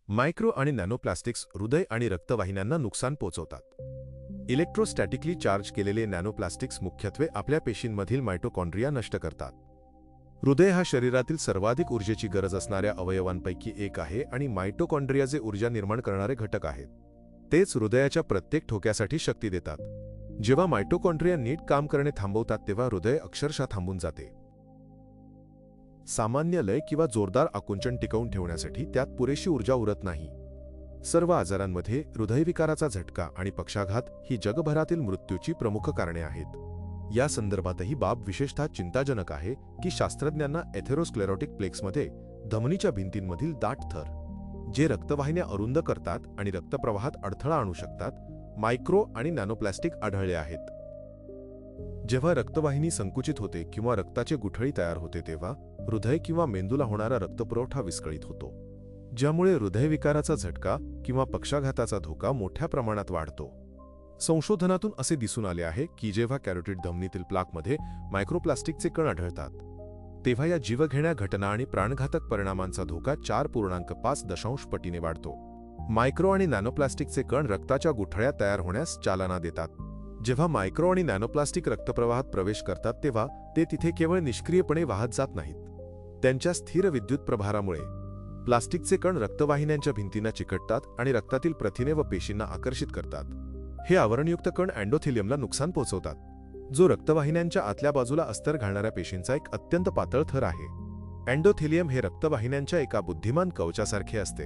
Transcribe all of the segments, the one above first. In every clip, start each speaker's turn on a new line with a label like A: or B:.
A: Micro आणि नॅनोप्लास्टिक्स हृदय आणि रक्तवाहिन्यांना नुकसान पोहोचवतात. इलेक्ट्रोस्टॅटिकली चार्ज केलेले नॅनोप्लास्टिक्स मुख्यत्वे आपल्या पेशींमधील मायटोकॉन्ड्रिया नष्ट करतात. हृदय हा शरीरातील सर्वाधिक ऊर्जेची गरज असणाऱ्या अवयवांपैकी एक आहे आणि मायटोकॉन्ड्रिया जे ऊर्जा निर्माण करणारे घटक आहेत, तेच हृदयाच्या प्रत्येक ठोक्यासाठी शक्ती देतात. जेव्हा मायटोकॉन्ड्रिया नीट काम करणे थांबवतात तेव्हा हृदय अक्षरशः थांबून जाते. सामान्य लय किंवा जोरदार आकुंचन टिकवून ठेवण्यासाठी त्यात पुरेशी ऊर्जा उरत नाही. सर्व आजारांमध्ये हृदयविकाराचा झटका आणि पक्षाघात ही जगभरातील मृत्यूची प्रमुख कारणे आहेत. या संदर्भातही बाब विशेषतः चिंताजनक आहे की शास्त्रज्ञांना एथेरोस्क्लेरोटिक प्लेक्समध्ये धमनीच्या भिंतींमधील दाट थर, जे रक्तवाहिन्या अरुंद करतात आणि रक्तप्रवाहात अडथळा आणू शकतात, मायक्रो आणि नॅनोप्लास्टिक आढळले आहेत. जेव्हा रक्तवाहिनी संकुचित होते किंवा रक्ताचे गुठळी तयार होते तेव्हा हृदय किंवा मेंदूला होणारा रक्तपुरवठा विस्कळीत होतो, ज्यामुळे हृदयविकाराचा झटका किंवा पक्षाघाताचा धोका मोठ्या प्रमाणात वाढतो. संशोधनातून असे दिसून आले आहे की जेव्हा कॅरोटिड धमनीतील प्लाकमध्ये मायक्रोप्लास्टिकचे कण आढळतात, तेव्हा या जीवघेण्या घटना आणि प्राणघातक परिणामांचा धोका 4.5 पटीने वाढतो. मायक्रो आणि नॅनोप्लास्टिकचे कण रक्ताच्या गुठळ्या तयार होण्यास चालना देतात. जेव्हा मायक्रो आणि नॅनोप्लास्टिक रक्तप्रवाहात प्रवेश करतात तेव्हा ते तिथे केवळ निष्क्रियपणे वाहत जात नाहीत. त्यांच्या स्थिर विद्युत प्रभारामुळे प्लास्टिकचे कण रक्तवाहिन्यांच्या भिंतींना चिकटतात आणि रक्तातील प्रथिने व पेशींना आकर्षित करतात. हे आवरणयुक्त कण एंडोथेलियमला नुकसान पोहोचवतात, जो रक्तवाहिन्यांच्या आतल्या बाजूला अस्तर घालणाऱ्या पेशींचा एक अत्यंत पातळ थर आहे. एंडोथेलियम हे रक्तवाहिन्यांच्या एका बुद्धिमान कवचासारखे असते.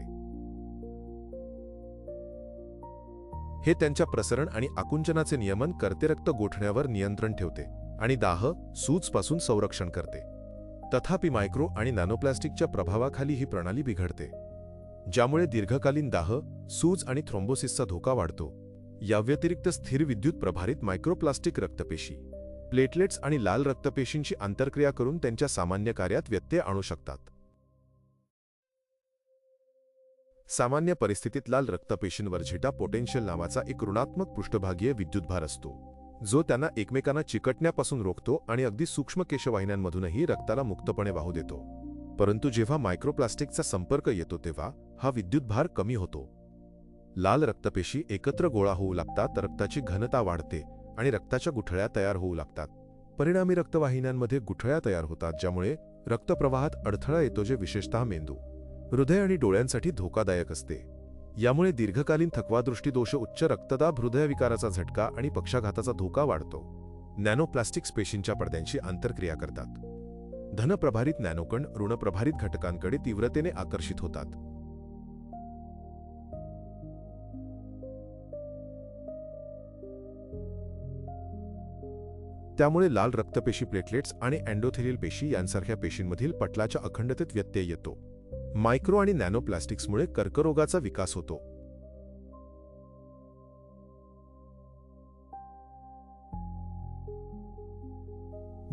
A: हे त्यांच्या प्रसरण आणि आकुंचनाचे नियमन करते, रक्त गोठण्यावर नियंत्रण ठेवते आणि दाह, सूजपासून संरक्षण करते. तथापि मायक्रो आणि नॅनोप्लास्टिकच्या प्रभावाखाली ही प्रणाली बिघडते, ज्यामुळे दीर्घकालीन दाह, सूज आणि थ्रोम्बोसिसचा धोका वाढतो. याव्यतिरिक्त स्थिर विद्युत प्रभारित मायक्रोप्लास्टिक रक्तपेशी, प्लेटलेट्स आणि लाल रक्तपेशींशी आंतरक्रिया करून त्यांच्या सामान्य कार्यात व्यत्यय आणू शकतात. सामान्य परिस्थितीत लाल रक्तपेशींवर झीटा पोटेन्शियल नावाचा एक ऋणात्मक पृष्ठभागीय विद्युतभार असतो, जो त्यांना एकमेकांना चिकटण्यापासून रोखतो आणि अगदी सूक्ष्म केशवाहिन्यांमधूनही रक्ताला मुक्तपणे वाहू देतो. परंतु जेव्हा मायक्रोप्लास्टिकचा संपर्क येतो तेव्हा हा विद्युतभार कमी होतो. लाल रक्तपेशी एकत्र गोळा होऊ लागतात, रक्ताची घनता वाढते आणि रक्ताच्या गुठळ्या तयार होऊ लागतात. परिणामी रक्तवाहिन्यांमध्ये गुठळ्या तयार होतात, ज्यामुळे रक्तप्रवाहात अडथळा येतो, जे विशेषतः मेंदू, हृदय आणि डोळ्यांसाठी धोकादायक असते. यामुळे दीर्घकालीन थकवा, दृष्टीदोष, उच्च रक्तदाब, हृदयविकाराचा झटका आणि पक्षाघाताचा धोका वाढतो. नॅनोप्लास्टिक्स पेशींच्या पडद्यांशी आंतरक्रिया करतात. धनप्रभारित नॅनोकण ऋणप्रभारित घटकांकडे तीव्रतेने आकर्षित होतात. त्यामुळे लाल रक्तपेशी, प्लेटलेट्स आणि एंडोथेलियल पेशी यांसारख्या पेशींमधील पटलाच्या अखंडतेत व्यत्यय येतो. मायक्रो आणि नॅनोप्लास्टिक्समुळे कर्करोगाचा विकास होतो.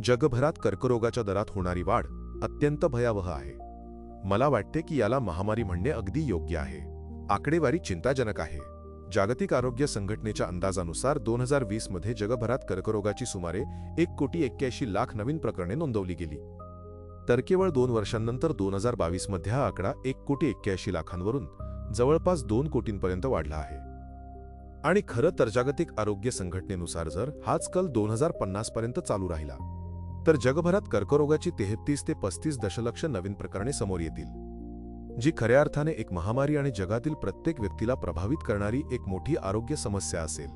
A: जगभरात कर्करोगाच्या दरात होणारी वाढ अत्यंत भयावह आहे. मला वाटते की याला महामारी म्हणणे अगदी योग्य आहे. आकडेवारी चिंताजनक आहे. जागतिक आरोग्य संघटनेच्या अंदाजानुसार 2020 मध्ये जगभरात कर्करोगाची सुमारे 1,81,00,000 नवीन प्रकरणे नोंदवली गेली. तर केवळ 2 वर्षांनंतर 2022 मध्ये हा आकडा 1,81,00,000 वरून जवळपास 2 कोटींपर्यंत वाढला आहे. आणि खरं तर जागतिक आरोग्य संघटनेनुसार जर हाच कल 2050 पर्यंत चालू राहिला तर जगभरात कर्करोगाची 33 ते 35 दशलक्ष नवीन प्रकरणे समोर येतील, जी खऱ्या अर्थाने एक महामारी आणि जगातील प्रत्येक व्यक्तीला प्रभावित करणारी एक मोठी आरोग्य समस्या असेल.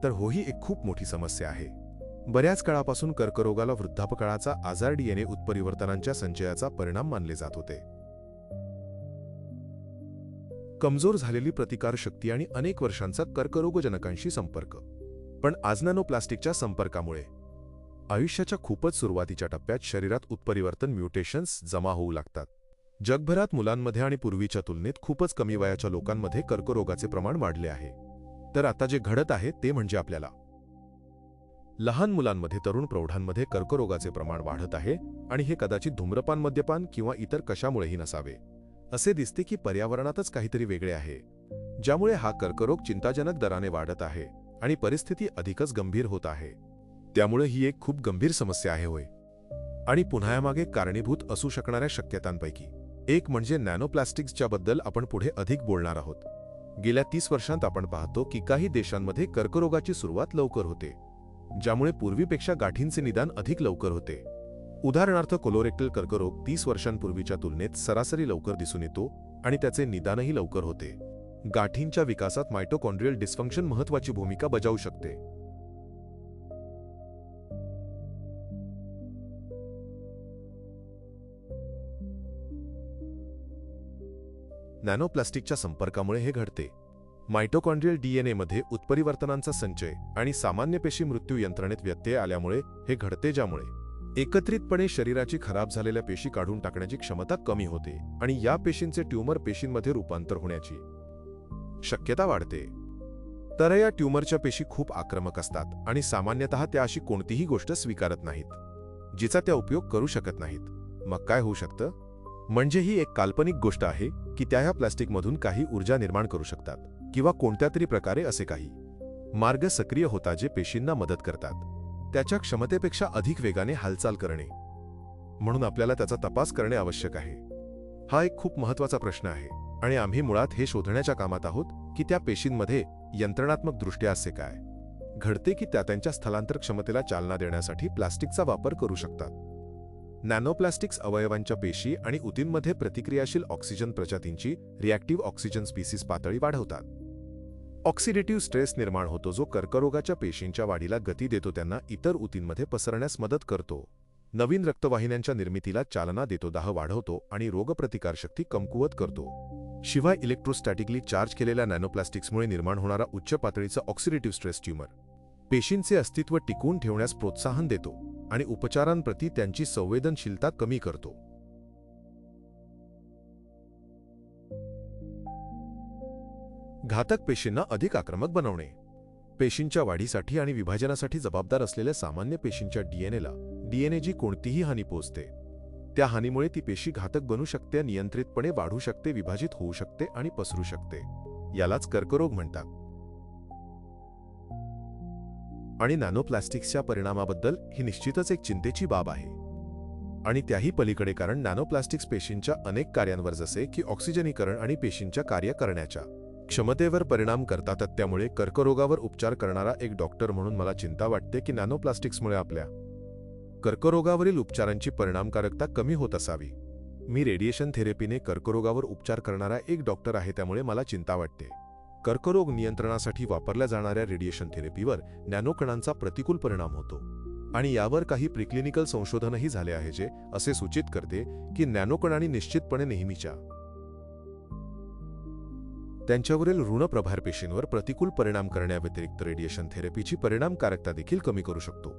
A: तर ही एक खूप मोठी समस्या आहे. बऱ्याच काळापासून कर्करोगाला वृद्धापकाळाचा आजार, DNA उत्परिवर्तनांच्या संचयाचा परिणाम मानले जात होते. कमजोर झालेली प्रतिकारशक्ती आणि अनेक वर्षांचा कर्करोगजनकांशी संपर्क. पण आज नॅनोप्लास्टिकच्या संपर्कामुळे आयुष्याच्या खूपच सुरुवातीच्या टप्प्यात शरीरात उत्परिवर्तन, म्युटेशन्स जमा होऊ लागतात. जगभरात मुलांमध्ये आणि पूर्वीच्या तुलनेत खूपच कमी वयाच्या लोकांमध्ये कर्करोगाचे प्रमाण वाढले आहे. तर आता जे घडत आहे ते म्हणजे आपल्याला लहान मुलांमध्ये, तरुण प्रौढांमध्ये कर्करोगाचे प्रमाण वाढत आहे आणि हे कदाचित धूम्रपान, मद्यपान किंवा इतर कशामुळेही नसावे. असे दिसते की पर्यावरणातच काहीतरी वेगळे आहे, ज्यामुळे हा कर्करोग चिंताजनक दराने वाढत आहे आणि परिस्थिती अधिकच गंभीर होत आहे. त्यामुळे ही एक खूप गंभीर समस्या आहे. होय. आणि पुन्हा यामागे कारणीभूत असू शकणाऱ्या शक्यतांपैकी एक म्हणजे नॅनोप्लास्टिक्सच्या बद्दल आपण पुढे अधिक बोलणार आहोत. गेल्या 30 वर्षांत आपण पाहतो की काही देशांमध्ये कर्करोगाची सुरुवात लवकर होते, ज्यामुळे पूर्वीपेक्षा गाठींचे निदान अधिक लवकर होते. उदाहरणार्थ कोलोरेक्टल कर्करोग 30 वर्षांपूर्वीच्या तुलनेत सरासरी लवकर दिसून येतो आणि त्याचे निदानही लवकर होते. गाठींच्या विकासात मायटोकॉन्ड्रियल डिस्फंक्शन महत्त्वाची भूमिका बजावू शकते. नॅनोप्लास्टिकच्या संपर्कामुळे हे घडते. मायटोकॉन्ड्रियल डीएनएमध्ये उत्परिवर्तनांचा संचय आणि सामान्य पेशी मृत्यू यंत्रणेत व्यत्यय आल्यामुळे हे घडते, ज्यामुळे एकत्रितपणे शरीराची खराब झालेल्या पेशी काढून टाकण्याची क्षमता कमी होते आणि या पेशींचे ट्यूमर पेशींमध्ये रूपांतर होण्याची शक्यता वाढते. तर या ट्यूमरच्या पेशी खूप आक्रमक असतात आणि सामान्यतः त्या अशी कोणतीही गोष्ट स्वीकारत नाहीत, जिचा त्या उपयोग करू शकत नाहीत. मग काय होऊ शकतं? म्हणजे ही एक काल्पनिक गोष्ट आहे की त्या ह्या प्लास्टिकमधून काही ऊर्जा निर्माण करू शकतात किंवा कोणत्या तरी प्रकारे असे काही मार्ग सक्रिय होतात जे पेशींना मदत करतात त्याच्या क्षमतेपेक्षा अधिक वेगाने हालचाल करणे. म्हणून आपल्याला त्याचा तपास करणे आवश्यक आहे. हा एक खूप महत्त्वाचा प्रश्न आहे आणि आम्ही मुळात हे शोधण्याच्या कामात आहोत की त्या पेशींमध्ये यंत्रणात्मकदृष्ट्या असे काय घडते की त्या त्यांच्या स्थलांतर क्षमतेला चालना देण्यासाठी प्लास्टिकचा वापर करू शकतात. नॅनोप्लास्टिक्स अवयवांच्या पेशी आणि ऊतींमध्ये प्रतिक्रियाशील ऑक्सिजन प्रजातींची रिॲक्टिव्ह ऑक्सिजन स्पीसीज पातळी वाढवतात. ऑक्सिडेटिव्ह स्ट्रेस निर्माण होतो जो कर्करोगाच्या पेशींच्या वाढीला गती देतो, त्यांना इतर ऊतींमध्ये पसरण्यास मदत करतो, नवीन रक्तवाहिन्यांच्या निर्मितीला चालना देतो, दाह वाढवतो आणि रोगप्रतिकारशक्ती कमकुवत करतो. शिवाय इलेक्ट्रोस्टॅटिकली चार्ज केलेल्या नॅनोप्लास्टिक्समुळे निर्माण होणारा उच्च पातळीचा ऑक्सिडेटिव्ह स्ट्रेस ट्यूमर पेशींचे अस्तित्व टिकवून ठेवण्यास प्रोत्साहन देतो आणि उपचारांप्रती त्यांची संवेदनशीलता कमी करतो. घातक पेशींना अधिक आक्रमक बनवणे. पेशींच्या वाढीसाठी आणि विभाजनासाठी जबाबदार असलेल्या सामान्य पेशींच्या डीएनएला जी कोणतीही हानी पोहोचते, त्या हानीमुळे ती पेशी घातक बनू शकते, अनियंत्रितपणे वाढू शकते, विभाजित होऊ शकते आणि पसरू शकते. यालाच कर्करोग म्हणतात. आणि नॅनोप्लास्टिक्सच्या परिणामाबद्दल ही निश्चितच एक चिंतेची बाब आहे. आणि त्याही पलीकडे, कारण नॅनोप्लास्टिक्स पेशींच्या अनेक कार्यांवर जसे की ऑक्सिजनीकरण आणि पेशींच्या कार्य करण्याच्या क्षमतेवर परिणाम करतात. त्यामुळे कर्करोगावर उपचार करणारा एक डॉक्टर म्हणून मला चिंता वाटते की नॅनोप्लास्टिक्समुळे आपल्या कर्करोगावरील उपचारांची परिणामकारकता कमी होत असावी. मी रेडिएशन थेरपीने कर्करोगावर उपचार करणारा एक डॉक्टर आहे, त्यामुळे मला चिंता वाटते. कर्करोग नियंत्रणासाठी वापरल्या जाणाऱ्या रेडिएशन थेरपीवर नॅनोकणांचा प्रतिकूल परिणाम होतो आणि यावर काही प्रीक्लिनिकल संशोधनही झाले आहे जे असे सूचित करते की नॅनोकणांनी निश्चितपणे नेहमीच्या त्यांच्यावरील ऋण प्रभार पेशींवर प्रतिकूल परिणाम करण्याव्यतिरिक्त रेडिएशन थेरपीची परिणामकारकता देखील कमी करू शकतो.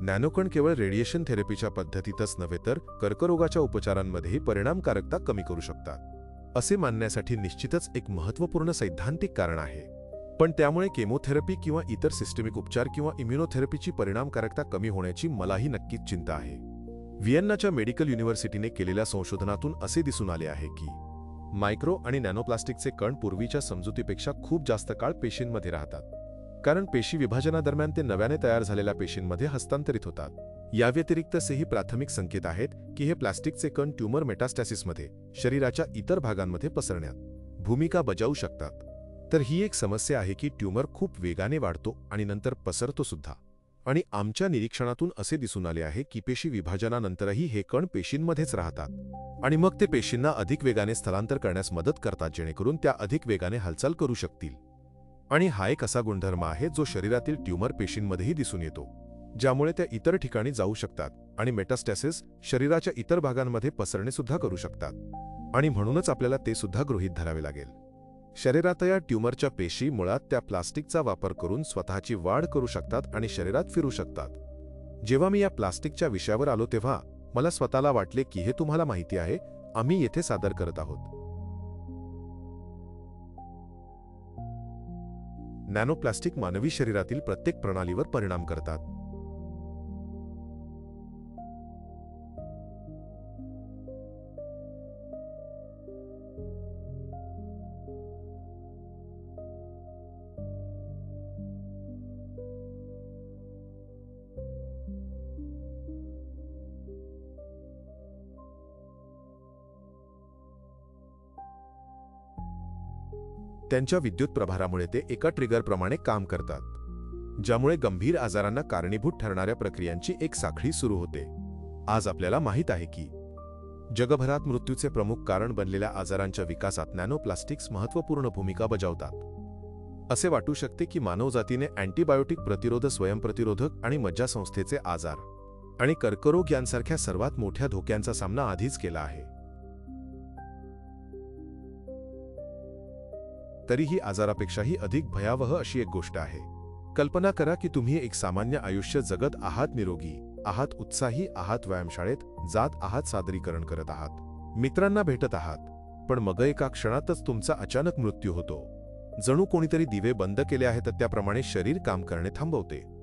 A: नॅनोकण केवळ रेडिएशन थेरपीच्या पद्धतीतच नव्हे तर कर्करोगाच्या उपचारांमध्येही परिणामकारकता कमी करू शकतात असे मानण्यासाठी निश्चितच एक महत्त्वपूर्ण सैद्धांतिक कारण आहे. पण त्यामुळे केमोथेरपी किंवा इतर सिस्टमिक उपचार किंवा इम्युनोथेरपीची परिणामकारकता कमी होण्याची मलाही नक्कीच चिंता आहे. व्हिएन्नाच्या मेडिकल युनिव्हर्सिटीने केलेल्या संशोधनातून असे दिसून आले आहे की मायक्रो आणि नॅनोप्लास्टिकचे कण पूर्वीच्या समजुतीपेक्षा खूप जास्त काळ पेशींमध्ये राहतात, कारण पेशी विभाजनादरम्यान ते नव्याने तयार झालेल्या पेशींमध्ये हस्तांतरित होतात. याव्यतिरिक्त असेही प्राथमिक संकेत आहेत की हे प्लास्टिकचे कण ट्यूमर मेटास्टॅसिसमध्ये शरीराच्या इतर भागांमध्ये पसरण्यात भूमिका बजावू शकतात. तर ही एक समस्या आहे की ट्यूमर खूप वेगाने वाढतो आणि नंतर पसरतो सुद्धा. आणि आमच्या निरीक्षणातून असे दिसून आले आहे की पेशी विभाजनानंतरही हे कण पेशींमध्येच राहतात आणि मग ते पेशींना अधिक वेगाने स्थलांतर करण्यास मदत करतात, जेणेकरून त्या अधिक वेगाने हालचाल करू शकतील. आणि हा एक असा गुणधर्म आहे जो शरीरातील ट्यूमर पेशींमध्येही दिसून येतो, ज्यामुळे त्या इतर ठिकाणी जाऊ शकतात आणि मेटास्टॅसिस शरीराच्या इतर भागांमध्ये पसरणे सुद्धा करू शकतात. आणि म्हणूनच आपल्याला ते सुद्धा गृहीत धरावे लागेल. शरीरात या ट्यूमरच्या पेशी मुळात त्या प्लास्टिकचा वापर करून स्वतःची वाढ करू शकतात आणि शरीरात फिरू शकतात. जेव्हा मी या प्लास्टिकच्या विषयावर आलो तेव्हा मला स्वतःला वाटले की हे तुम्हाला माहिती आहे, आम्ही येथे सादर करत आहोत. नॅनोप्लास्टिक मानवी शरीरातील प्रत्येक प्रणालीवर परिणाम करतात. त्यांच्या विद्युत प्रभारामुळे ते एका ट्रिगरप्रमाणे काम करतात, ज्यामुळे गंभीर आजारांना कारणीभूत ठरणाऱ्या प्रक्रियांची एक साखळी सुरू होते. आज आपल्याला माहीत आहे की जगभरात मृत्यूचे प्रमुख कारण बनलेल्या आजारांच्या विकासात नॅनोप्लास्टिक्स महत्त्वपूर्ण भूमिका बजावतात. असे वाटू शकते की मानवजातीने अँटीबायोटिक प्रतिरोध, स्वयंप्रतिरोधक आणि मज्जासंस्थेचे आजार आणि कर्करोग यांसारख्या सर्वात मोठ्या धोक्यांचा सामना आधीच केला आहे. तरीही आजारापेक्षाही अधिक भयावह अशी एक गोष्ट आहे. कल्पना करा की तुम्ही एक सामान्य आयुष्य जगत आहात, निरोगी आहात, उत्साही आहात, व्यायामशाळेत जात आहात, सादरीकरण करत आहात, मित्रांना भेटत आहात, पण मग एका क्षणातच तुमचा अचानक मृत्यू होतो. जणू कोणीतरी दिवे बंद केले आहेत त्याप्रमाणे शरीर काम करणे थांबवते.